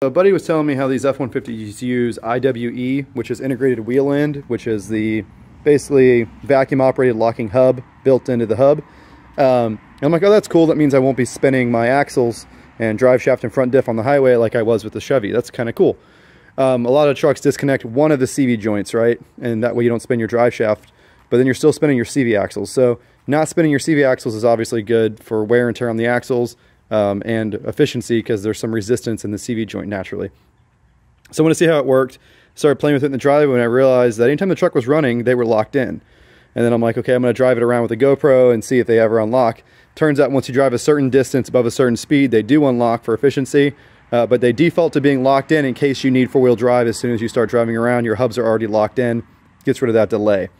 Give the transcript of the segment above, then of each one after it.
A buddy was telling me how these F-150s use IWE, which is integrated wheel end, which is the basically vacuum operated locking hub built into the hub. I'm like, oh, that's cool. That means I won't be spinning my axles and drive shaft and front diff on the highway like I was with the Chevy. That's kind of cool. A lot of trucks disconnect one of the CV joints, right? And that way you don't spin your drive shaft, but then you're still spinning your CV axles. So not spinning your CV axles is obviously good for wear and tear on the axles. And efficiency, because there's some resistance in the CV joint naturally. So I want to see how it worked. Started playing with it in the driveway, and I realized that anytime the truck was running, they were locked in. And then I'm like, okay, I'm going to drive it around with a GoPro and see if they ever unlock. Turns out once you drive a certain distance above a certain speed, they do unlock for efficiency, but they default to being locked in case you need four-wheel drive. As soon as you start driving around, your hubs are already locked in. Gets rid of that delay.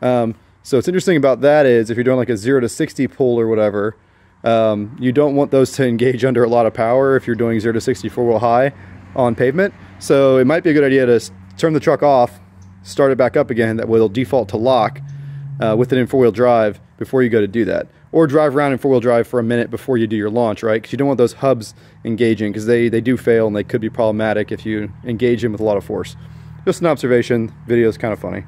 So what's interesting about that is if you're doing like a 0 to 60 pull or whatever, you don't want those to engage under a lot of power if you're doing 0 to 60 four-wheel high on pavement. So it might be a good idea to turn the truck off, start it back up again. That way it'll default to lock with it in four-wheel drive before you go to do that. Or drive around in four-wheel drive for a minute before you do your launch, right? Because you don't want those hubs engaging, because they do fail and they could be problematic if you engage them with a lot of force. Just an observation. Video is kind of funny.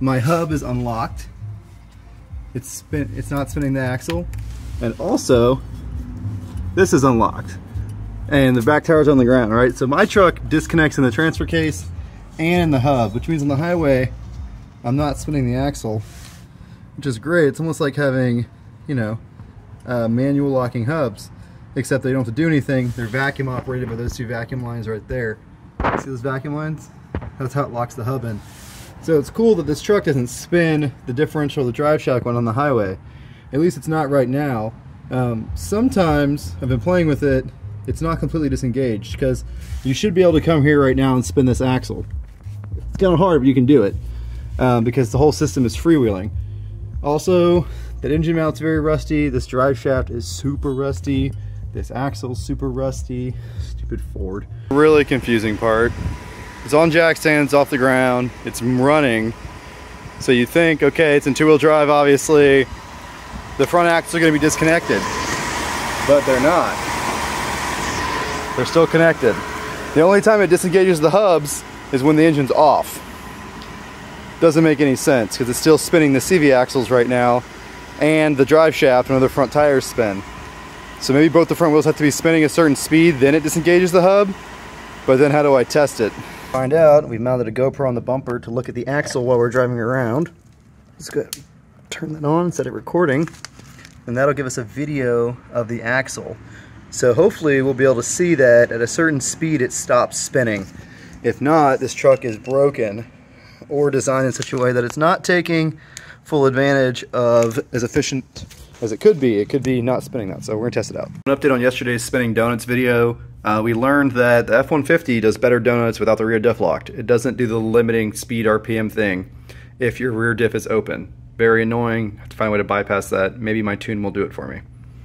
My hub is unlocked. It's not spinning the axle, and also this is unlocked, and the back tower's on the ground. Right, so my truck disconnects in the transfer case and in the hub, which means on the highway I'm not spinning the axle, which is great. It's almost like having, you know, manual locking hubs, except they don't have to do anything. They're vacuum operated by those two vacuum lines right there. See those vacuum lines? That's how it locks the hub in. So it's cool that this truck doesn't spin the differential or the drive shaft when on the highway. At least it's not right now. Sometimes I've been playing with it, it's not completely disengaged, because you should be able to come here right now and spin this axle. It's kind of hard, but you can do it because the whole system is freewheeling. Also, that engine mount's very rusty. This drive shaft is super rusty. This axle's super rusty. Stupid Ford. Really confusing part. It's on jack stands off the ground, it's running, so you think, okay, it's in two-wheel drive, obviously, the front axles are going to be disconnected, but they're not. They're still connected. The only time it disengages the hubs is when the engine's off. Doesn't make any sense, because it's still spinning the CV axles right now, and the drive shaft and other front tires spin. So maybe both the front wheels have to be spinning a certain speed, then it disengages the hub, but then how do I test it? Find out. We've mounted a GoPro on the bumper to look at the axle while we're driving around. Let's go ahead and turn that on, set it recording, and that'll give us a video of the axle. So hopefully we'll be able to see that at a certain speed it stops spinning. If not, this truck is broken or designed in such a way that it's not taking full advantage of as efficient as it could be. It could be not spinning that, so we're gonna test it out. An update on yesterday's spinning donuts video. We learned that the F-150 does better donuts without the rear diff locked. It doesn't do the limiting speed RPM thing if your rear diff is open. Very annoying. I have to find a way to bypass that. Maybe my tune will do it for me.